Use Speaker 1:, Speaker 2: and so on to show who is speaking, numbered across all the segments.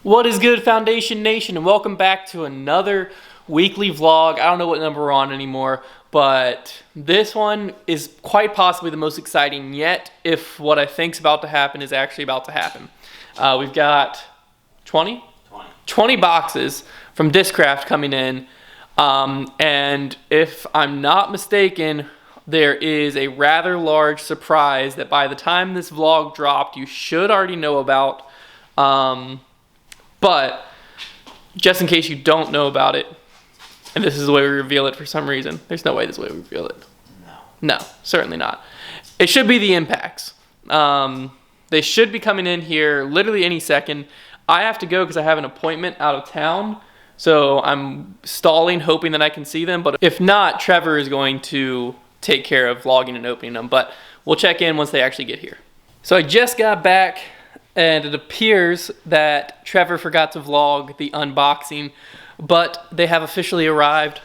Speaker 1: What is good, Foundation Nation, and welcome back to another weekly vlog. I don't know what number we're on anymore, but this one is quite possibly the most exciting yet, if what I think's about to happen is actually about to happen. We've got 20 boxes from Discraft coming in, and if I'm not mistaken, there is a rather large surprise that by the time this vlog dropped, you should already know about. But just in case you don't know about it, and this is the way we reveal it for some reason, there's no way this is the way we reveal it. No, certainly not. It should be the impacts. They should be coming in here literally any second. I have to go because I have an appointment out of town, so I'm stalling, hoping that I can see them. But if not, Trevor is going to take care of vlogging and opening them. But we'll check in once they actually get here. So I just got back, and it appears that Trevor forgot to vlog the unboxing, but they have officially arrived.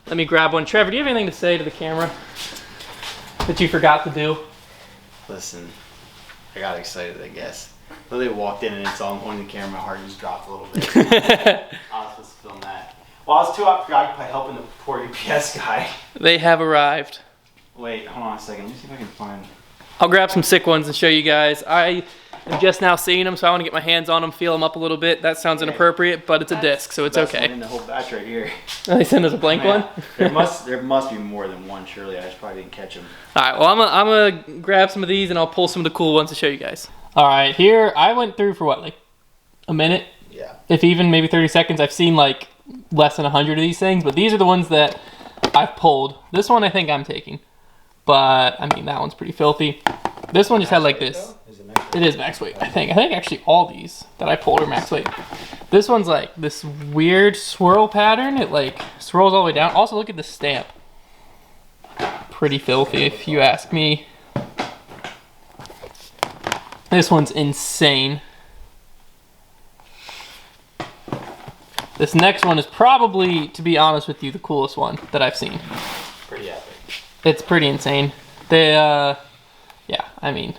Speaker 1: Let me grab one. Trevor, do you have anything to say to the camera that you forgot to do?
Speaker 2: Listen, I got excited, I guess. Lily walked in and it's all on the camera, my heart just dropped a little bit. I was supposed to film that. Well, I was too occupied helping the poor UPS guy.
Speaker 1: They have arrived.
Speaker 2: Wait, hold on a second. Let me see if I can find...
Speaker 1: I'll grab some sick ones and show you guys. I'm just now seeing them, so I want to get my hands on them, feel them up a little bit. That sounds inappropriate, but it's a disc, so it's okay.
Speaker 2: In the whole batch right here.
Speaker 1: They sent us a blank one?
Speaker 2: There must be more than one, surely. I just probably didn't catch them.
Speaker 1: All right, well, I'm gonna grab some of these, and I'll pull some of the cool ones to show you guys. All right, here, I went through for what, like a minute?
Speaker 2: Yeah.
Speaker 1: If even, maybe 30 seconds. I've seen like less than 100 of these things, but these are the ones that I've pulled. This one I think I'm taking, but I mean, that one's pretty filthy. This one just had like this. It is max weight, I think. I think actually all these that I pulled are max weight. This one's like this weird swirl pattern. It like swirls all the way down. Also, look at the stamp. Pretty filthy, if you ask me. This one's insane. This next one is probably, to be honest with you, the coolest one that I've seen.
Speaker 2: Pretty epic.
Speaker 1: It's pretty insane. They, yeah, I mean,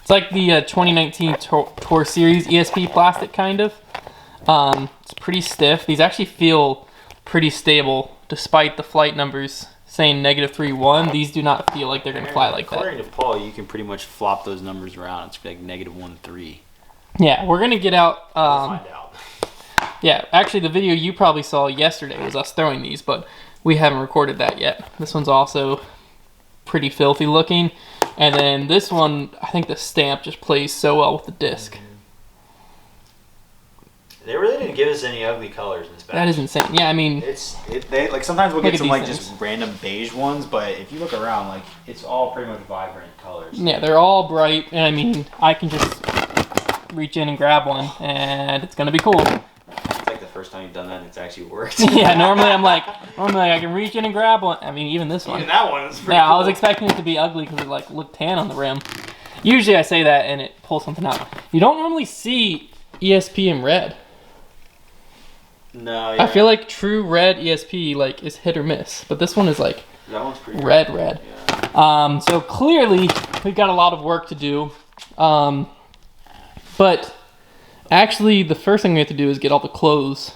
Speaker 1: it's like the 2019 Tour Series ESP plastic, kind of. It's pretty stiff. These actually feel pretty stable, despite the flight numbers saying -3.1. These do not feel like they're going to fly like that.
Speaker 2: According to Paul, you can pretty much flop those numbers around. It's like -1.3.
Speaker 1: Yeah, we're going to get out.
Speaker 2: We'll find out.
Speaker 1: Yeah, actually, the video you probably saw yesterday was us throwing these, but we haven't recorded that yet. This one's also pretty filthy looking. And then this one, I think the stamp just plays so well with the disc.
Speaker 2: They really didn't give us any ugly colors in this batch.
Speaker 1: That is insane. Yeah, I mean,
Speaker 2: they like sometimes we'll get some like
Speaker 1: things.
Speaker 2: just random beige ones, but if you look around, like it's all pretty much vibrant colors.
Speaker 1: yeah, they're all bright, and I mean, I can just reach in and grab one, and it's gonna be cool.
Speaker 2: It's like the first time you've done that and it's actually worked.
Speaker 1: Yeah, normally I can reach in and grab one. I mean, even this one.
Speaker 2: Even that one is pretty
Speaker 1: Yeah,
Speaker 2: cool.
Speaker 1: I was expecting it to be ugly because it like looked tan on the rim. Usually I say that and it pulls something out. You don't normally see ESP in red.
Speaker 2: No, yeah.
Speaker 1: I feel like true red ESP like is hit or miss, but this one is like
Speaker 2: that one's pretty
Speaker 1: red.
Speaker 2: Yeah.
Speaker 1: So clearly we've got a lot of work to do. But actually the first thing we have to do is get all the clothes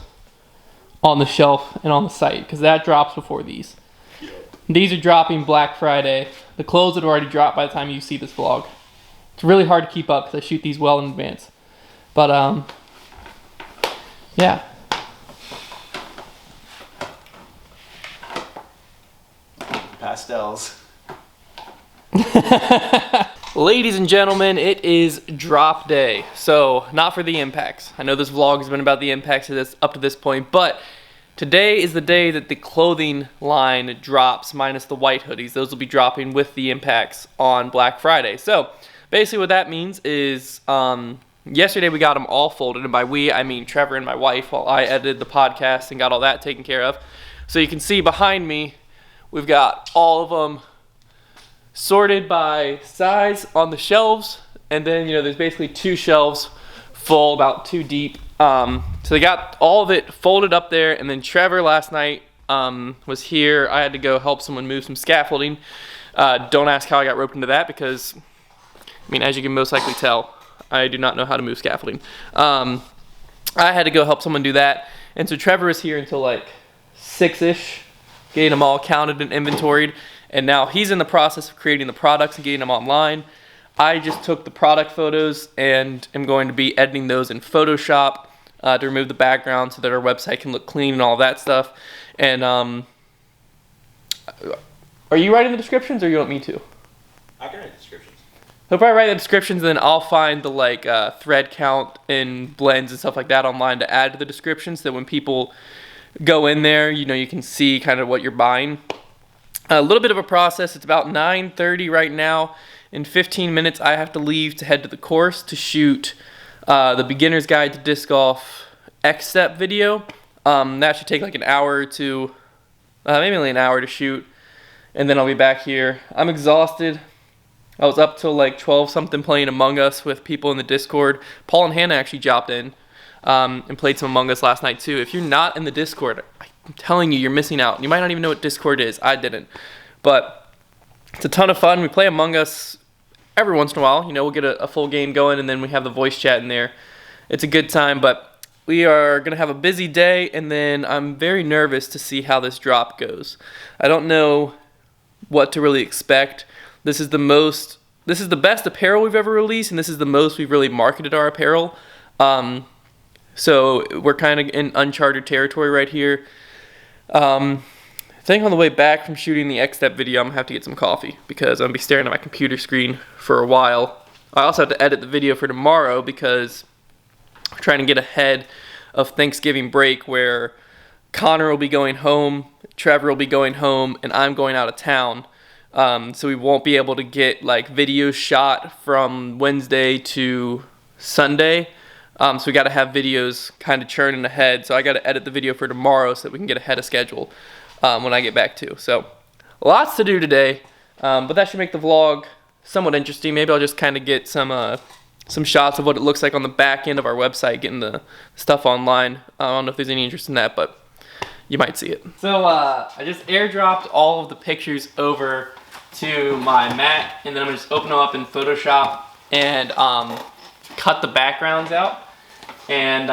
Speaker 1: on the shelf and on the site, because that drops before these. These are dropping Black Friday. The clothes had already dropped by the time you see this vlog. It's really hard to keep up because I shoot these well in advance. But yeah.
Speaker 2: Pastels.
Speaker 1: Ladies and gentlemen, it is drop day. So, not for the impacts. I know this vlog has been about the impacts up to this point, but today is the day that the clothing line drops, minus the white hoodies. Those will be dropping with the impacts on Black Friday. So, basically what that means is, yesterday we got them all folded, and by we, I mean Trevor and my wife, while I edited the podcast and got all that taken care of. So you can see behind me, we've got all of them sorted by size on the shelves, and then, you know, there's basically 2 shelves full, about 2 deep. So they got all of it folded up there, and then Trevor last night was here. I had to go help someone move some scaffolding. Don't ask how I got roped into that, because, I mean, as you can most likely tell, I do not know how to move scaffolding. I had to go help someone do that. And so Trevor was here until like 6-ish, getting them all counted and inventoried. And now he's in the process of creating the products and getting them online. I just took the product photos and am going to be editing those in Photoshop to remove the background so that our website can look clean and all that stuff. And are you writing the descriptions or you want me to?
Speaker 2: I can write descriptions.
Speaker 1: If I write the descriptions, then I'll find the like thread count and blends and stuff like that online to add to the descriptions, so that when people go in there, you know, you can see kind of what you're buying. A little bit of a process. It's about 9:30 right now. In 15 minutes, I have to leave to head to the course to shoot the beginner's guide to disc golf X-step video. That should take like an hour or two, maybe only an hour to shoot, and then I'll be back here. I'm exhausted. I was up till like 12 something playing Among Us with people in the Discord. Paul and Hannah actually dropped in and played some Among Us last night too. If you're not in the Discord, I'm telling you, you're missing out. You might not even know what Discord is. I didn't. But it's a ton of fun. We play Among Us every once in a while. You know, we'll get a full game going, and then we have the voice chat in there. It's a good time, but we are going to have a busy day, and then I'm very nervous to see how this drop goes. I don't know what to really expect. This is the best apparel we've ever released, and this is the most we've really marketed our apparel. So we're kind of in uncharted territory right here. I think on the way back from shooting the X-Step video, I'm going to have to get some coffee because I'm going to be staring at my computer screen for a while. I also have to edit the video for tomorrow because we're trying to get ahead of Thanksgiving break, where Connor will be going home, Trevor will be going home, and I'm going out of town. So we won't be able to get like videos shot from Wednesday to Sunday. So we got to have videos kind of churning ahead. So I got to edit the video for tomorrow so that we can get ahead of schedule when I get back too. So lots to do today, but that should make the vlog somewhat interesting. Maybe I'll just kind of get some shots of what it looks like on the back end of our website, getting the stuff online. I don't know if there's any interest in that, but you might see it. So I just airdropped all of the pictures over to my Mac, and then I'm going to just open them up in Photoshop and cut the backgrounds out. And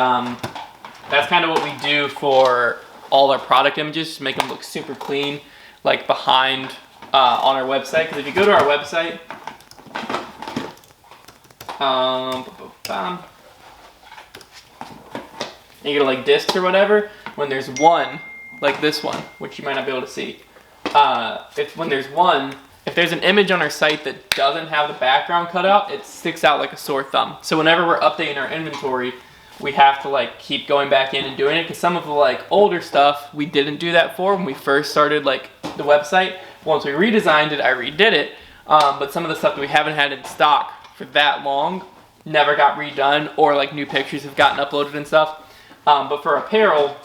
Speaker 1: that's kind of what we do for all our product images, to make them look super clean, like behind on our website. Because if you go to our website, and you go to like discs or whatever, when there's one, like this one, which you might not be able to see, if there's an image on our site that doesn't have the background cut out, it sticks out like a sore thumb. So whenever we're updating our inventory, we have to like keep going back in and doing it, because some of the like older stuff we didn't do that for when we first started like the website. Once we redesigned it, I redid it, but some of the stuff that we haven't had in stock for that long never got redone, or like new pictures have gotten uploaded and stuff. But for apparel,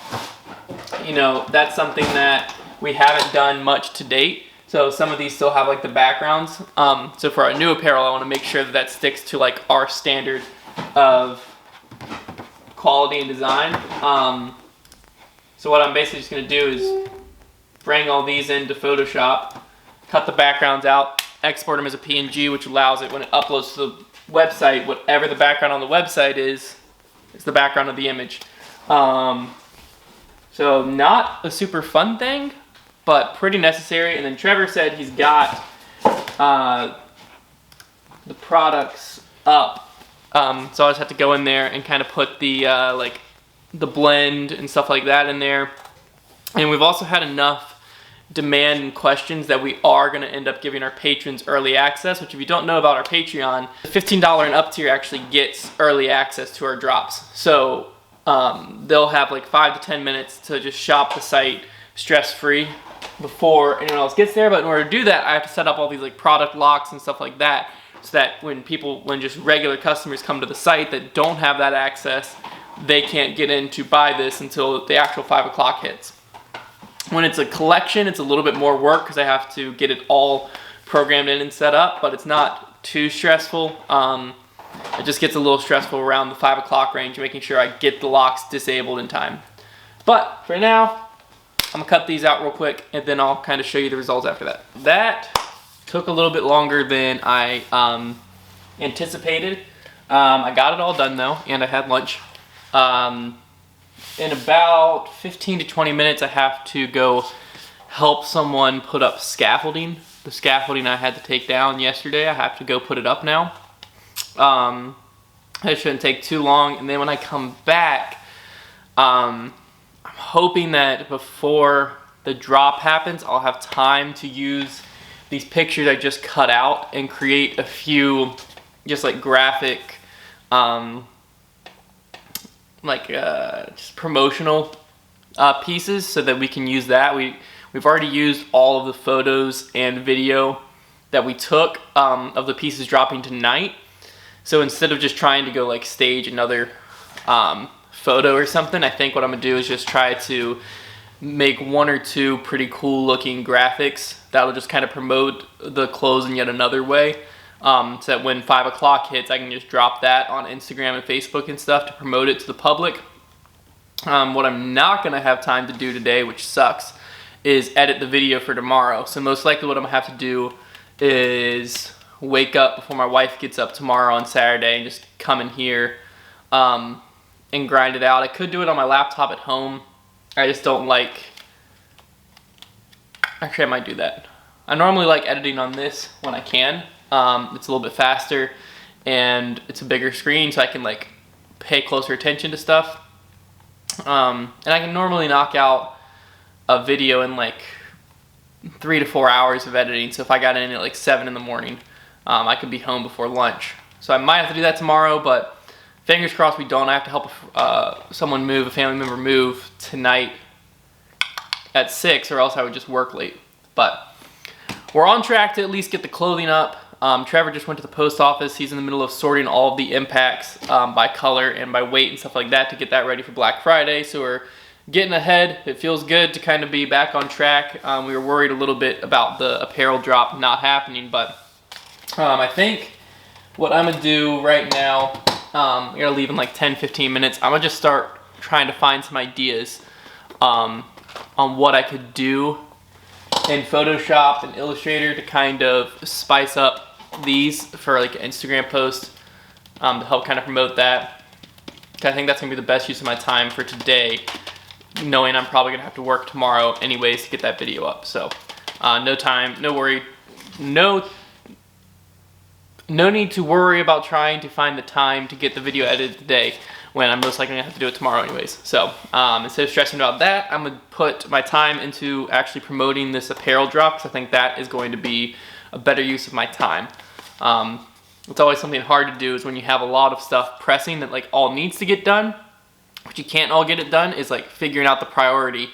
Speaker 1: you know, that's something that we haven't done much to date. So some of these still have like the backgrounds. So for our new apparel, I want to make sure that that sticks to like our standard of quality and design. So what I'm basically just going to do is bring all these into Photoshop, cut the backgrounds out, export them as a PNG, which allows it when it uploads to the website, whatever the background on the website is the background of the image. So not a super fun thing, but pretty necessary. And then Trevor said he's got the products up. So I just have to go in there and kind of put the like the blend and stuff like that in there. And we've also had enough demand and questions that we are going to end up giving our patrons early access, which if you don't know about our Patreon, the $15 and up tier actually gets early access to our drops. So they'll have like 5 to 10 minutes to just shop the site stress-free before anyone else gets there. But in order to do that, I have to set up all these like product locks and stuff like that, so that when just regular customers come to the site that don't have that access, they can't get in to buy this until the actual 5 o'clock hits. When it's a collection, it's a little bit more work because I have to get it all programmed in and set up, but it's not too stressful. It just gets a little stressful around the 5 o'clock range, making sure I get the locks disabled in time. But for now, I'm gonna cut these out real quick, and then I'll kind of show you the results after that. That took a little bit longer than I anticipated. I got it all done though, and I had lunch. In about 15 to 20 minutes, I have to go help someone put up scaffolding. The scaffolding I had to take down yesterday, I have to go put it up now. It shouldn't take too long. And then when I come back, I'm hoping that before the drop happens, I'll have time to use these pictures I just cut out and create a few just like graphic, just promotional pieces so that we can use that. We've already used all of the photos and video that we took of the pieces dropping tonight. So instead of just trying to go like stage another photo or something, I think what I'm gonna do is just try to make one or two pretty cool looking graphics that'll just kind of promote the clothes in yet another way. So that when 5 o'clock hits, I can just drop that on Instagram and Facebook and stuff to promote it to the public. What I'm not gonna have time to do today, which sucks, is edit the video for tomorrow. So most likely what I'm gonna have to do is wake up before my wife gets up tomorrow on Saturday and just come in here and grind it out. I could do it on my laptop at home. I just don't like, actually I might do that. I normally like editing on this when I can. It's a little bit faster and it's a bigger screen so I can like pay closer attention to stuff. And I can normally knock out a video in like 3 to 4 hours of editing. So if I got in at like 7 in the morning, I could be home before lunch. So I might have to do that tomorrow, but fingers crossed we don't. I have to help someone move, a family member move tonight at 6, or else I would just work late. But we're on track to at least get the clothing up. Trevor just went to the post office. He's in the middle of sorting all of the impacts by color and by weight and stuff like that to get that ready for Black Friday. So we're getting ahead. It feels good to kind of be back on track. We were worried a little bit about the apparel drop not happening, but I think what I'm gonna do right now, I'm gonna leave in like 10-15 minutes. I'm gonna just start trying to find some ideas on what I could do in Photoshop and Illustrator to kind of spice up these for like an Instagram post to help kind of promote that. I think that's gonna be the best use of my time for today, knowing I'm probably gonna have to work tomorrow anyways to get that video up. So no time, no worry, no need to worry about trying to find the time to get the video edited today when I'm most likely gonna have to do it tomorrow anyways. So instead of stressing about that, I'm gonna put my time into actually promoting this apparel drop because I think that is going to be a better use of my time. It's always something hard to do is when you have a lot of stuff pressing that like all needs to get done, but you can't all get it done, is like figuring out the priority,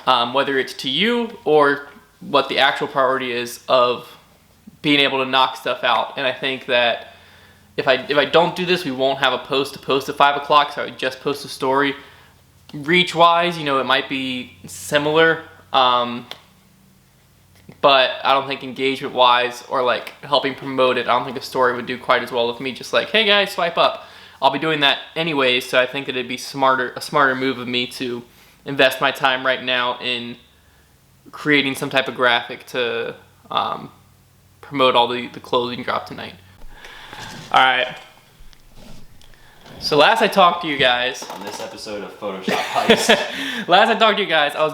Speaker 1: whether it's to you or what the actual priority is of being able to knock stuff out. And I think that if I don't do this, we won't have a post to post at 5 o'clock, so I would just post a story. Reach wise, you know, it might be similar, but I don't think engagement wise or like helping promote it, I don't think a story would do quite as well with me just like, hey guys, swipe up. I'll be doing that anyways, so I think that it'd be a smarter move of me to invest my time right now in creating some type of graphic to promote all the clothing drop tonight. Alright, so last I talked to you guys
Speaker 2: on this episode of Photoshop Heist.
Speaker 1: Last I talked to you guys, I was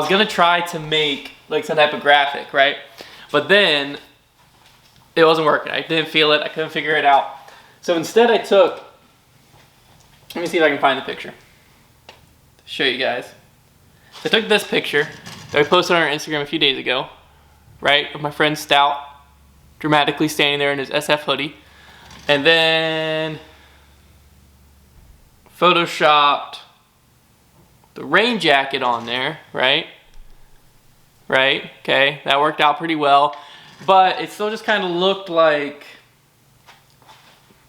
Speaker 1: gonna try to make like some type of graphic, right? But then it wasn't working. I didn't feel it. I couldn't figure it out. So instead let me see if I can find the picture to show you guys. So I took this picture that we posted on our Instagram a few days ago, right? Of my friend Stout dramatically standing there in his SF hoodie. And then photoshopped the rain jacket on there, right? Right, okay, that worked out pretty well. But it still just kind of looked like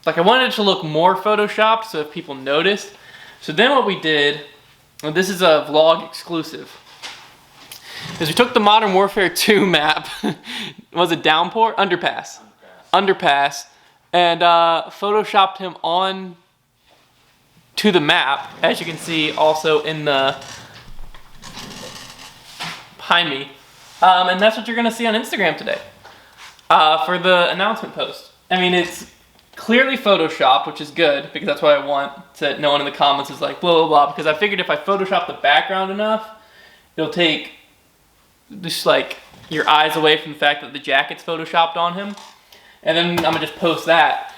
Speaker 1: I wanted it to look more photoshopped so if people noticed. So then what we did, and this is a vlog exclusive, is we took the Modern Warfare 2 map, was it Downpour? Underpass, and photoshopped him on to the map, as you can see also in the behind me. And that's what you're gonna see on Instagram today for the announcement post. I mean, it's clearly photoshopped, which is good because that's what I want, so no one in the comments is like blah blah blah, because I figured if I photoshop the background enough, it'll take just like your eyes away from the fact that the jacket's photoshopped on him. And then I'm gonna just post that.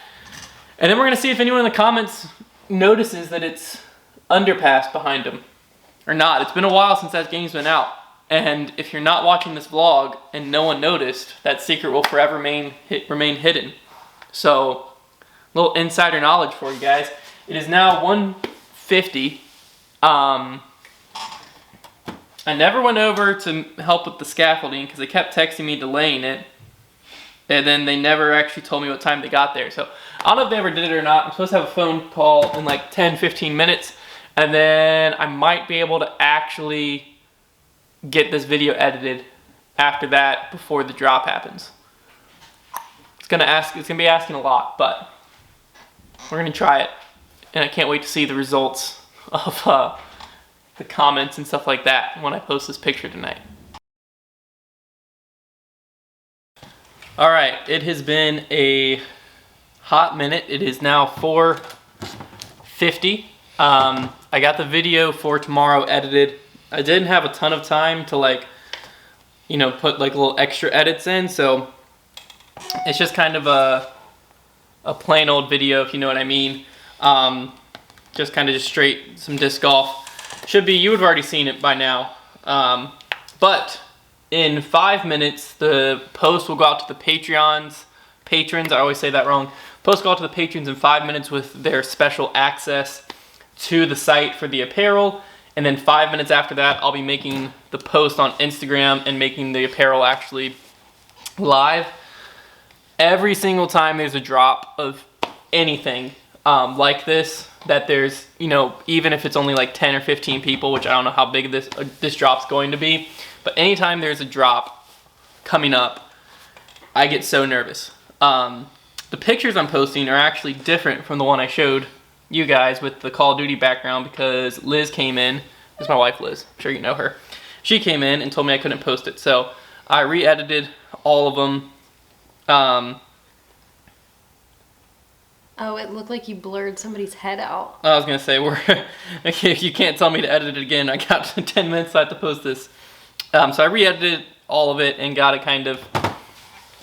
Speaker 1: And then we're gonna see if anyone in the comments notices that it's underpass behind him or not. It's been a while since that game's been out. And if you're not watching this vlog and no one noticed, that secret will forever remain hidden. So, a little insider knowledge for you guys. It is now 1:50. I never went over to help with the scaffolding because they kept texting me delaying it. And then they never actually told me what time they got there. So, I don't know if they ever did it or not. I'm supposed to have a phone call in like 10-15 minutes. And then I might be able to actually get this video edited after that before the drop happens. It's gonna be asking a lot, but we're gonna try it. And I can't wait to see the results of the comments and stuff like that when I post this picture tonight. Alright, it has been a hot minute. It is now 4:50. I got the video for tomorrow edited. I didn't have a ton of time to like, you know, put like little extra edits in, so it's just kind of a plain old video, if you know what I mean. Just kind of just straight some disc golf. Should be, you would have already seen it by now. But in 5 minutes, the post will go out to the patrons, I always say that wrong. Post will go out to the patrons in 5 minutes with their special access to the site for the apparel. And then 5 minutes after that, I'll be making the post on Instagram and making the apparel actually live. Every single time there's a drop of anything like this, that there's, you know, even if it's only like 10 or 15 people, which I don't know how big this drop's going to be, but anytime there's a drop coming up, I get so nervous. The pictures I'm posting are actually different from the one I showed you guys with the Call of Duty background because Liz came in. This is my wife Liz, I'm sure you know her. She came in and told me I couldn't post it, so I re-edited all of them.
Speaker 3: Oh, it looked like you blurred somebody's head out.
Speaker 1: I was gonna say, if you can't tell me to edit it again, I got 10 minutes left to post this. So I re-edited all of it and got it kind of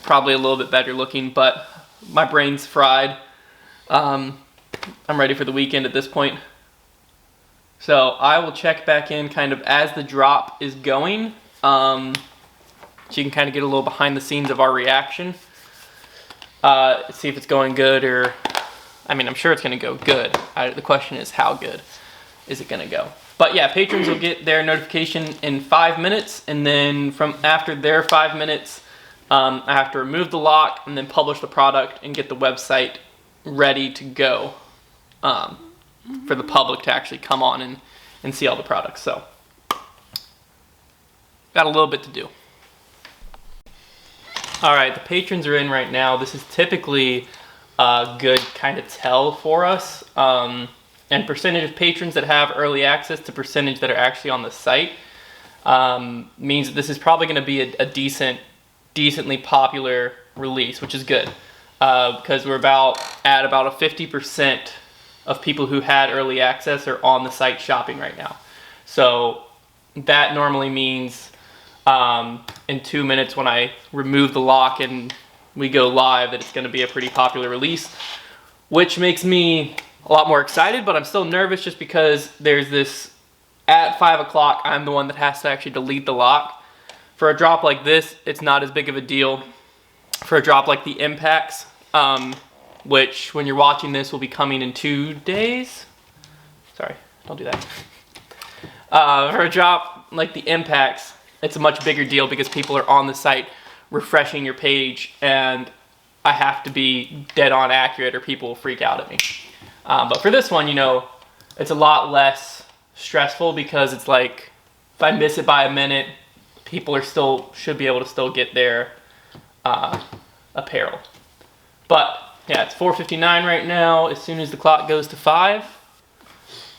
Speaker 1: probably a little bit better looking, but my brain's fried. I'm ready for the weekend at this point. So I will check back in kind of as the drop is going. So you can kind of get a little behind the scenes of our reaction. See if it's going good, or, I mean, I'm sure it's going to go good. The question is, how good is it going to go? But yeah, patrons will get their notification in 5 minutes, and then from after their 5 minutes, I have to remove the lock and then publish the product and get the website ready to go for the public to actually come on and see all the products. So, got a little bit to do. Alright, the patrons are in right now. This is typically a good kind of tell for us. And percentage of patrons that have early access to percentage that are actually on the site means that this is probably going to be a decently popular release, which is good. Because we're at about a 50% of people who had early access are on the site shopping right now. So that normally means in 2 minutes when I remove the lock and we go live that it's going to be a pretty popular release, which makes me a lot more excited, but I'm still nervous just because there's this, at 5 o'clock, I'm the one that has to actually delete the lock. For a drop like this, it's not as big of a deal. For a drop like the Impacts, which when you're watching this will be coming in 2 days. Sorry, don't do that. For a drop like the Impacts, it's a much bigger deal because people are on the site refreshing your page, and I have to be dead on accurate or people will freak out at me. But for this one, you know, it's a lot less stressful because it's like, if I miss it by a minute, people should be able to still get their apparel. But yeah, it's 4:59 right now. As soon as the clock goes to 5,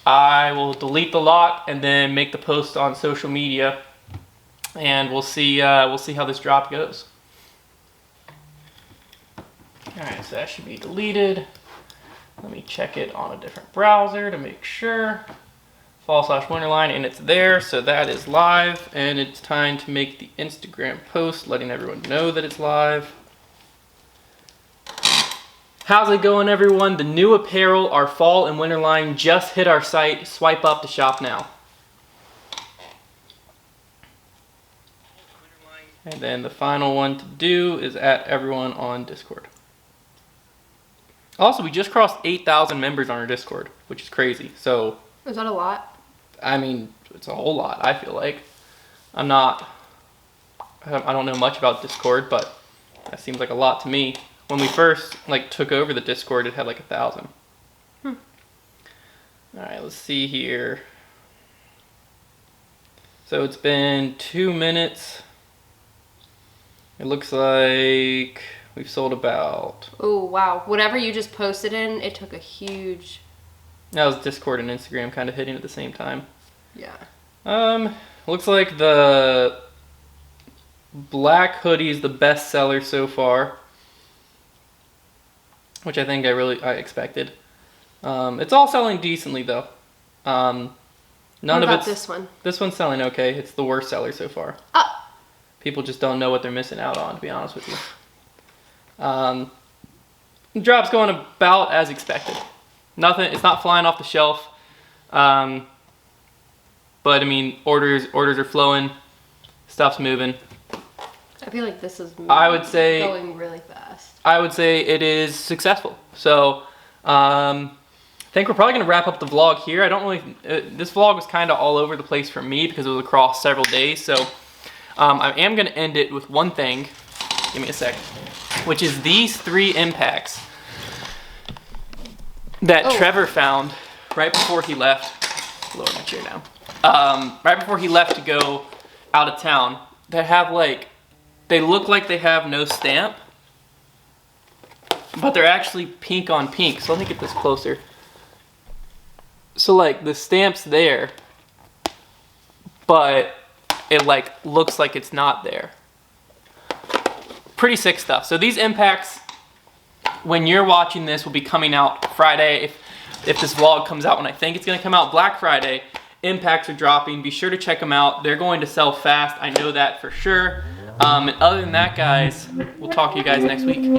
Speaker 1: I will delete the lock and then make the post on social media, and we'll see how this drop goes. All right, so that should be deleted. Let me check it on a different browser to make sure. Fall/Winterline, and it's there, so that is live, and it's time to make the Instagram post letting everyone know that it's live. How's it going, everyone? The new apparel, our fall and winter line, just hit our site. Swipe up to shop now. And then the final one to do is add everyone on Discord. Also, we just crossed 8,000 members on our Discord, which is crazy. So,
Speaker 3: is that a lot?
Speaker 1: I mean, it's a whole lot, I feel like. I don't know much about Discord, but that seems like a lot to me. When we first took over the Discord, it had like 1,000. All right, let's see here. So it's been 2 minutes. It looks like we've sold about...
Speaker 3: Oh, wow. Whatever you just posted in, it took a huge...
Speaker 1: That was Discord and Instagram kind of hitting at the same time.
Speaker 3: Yeah.
Speaker 1: Looks like the black hoodie is the best seller so far, which I think I expected. It's all selling decently though. None
Speaker 3: what
Speaker 1: of
Speaker 3: about
Speaker 1: it's
Speaker 3: this one?
Speaker 1: This one's selling okay. It's the worst seller so far. People just don't know what they're missing out on, to be honest with you. The drop's going about as expected. Nothing. It's not flying off the shelf. But I mean, orders are flowing. Stuff's moving.
Speaker 3: I feel like this is
Speaker 1: I would say
Speaker 3: going really fast.
Speaker 1: I would say it is successful. So I think we're probably going to wrap up the vlog here. I don't really... this vlog was kind of all over the place for me because it was across several days. So I am going to end it with one thing. Give me a sec. Which is these 3 impacts that Trevor found right before he left. Lower my chair down. Right before he left to go out of town. That have they look like they have no stamp, but they're actually pink on pink. So let me get this closer. So the stamp's there, but it looks like it's not there. Pretty sick stuff. So these impacts, when you're watching this, will be coming out Friday. If this vlog comes out when I think it's going to come out, Black Friday, impacts are dropping. Be sure to check them out. They're going to sell fast. I know that for sure. And other than that, guys, we'll talk to you guys next week.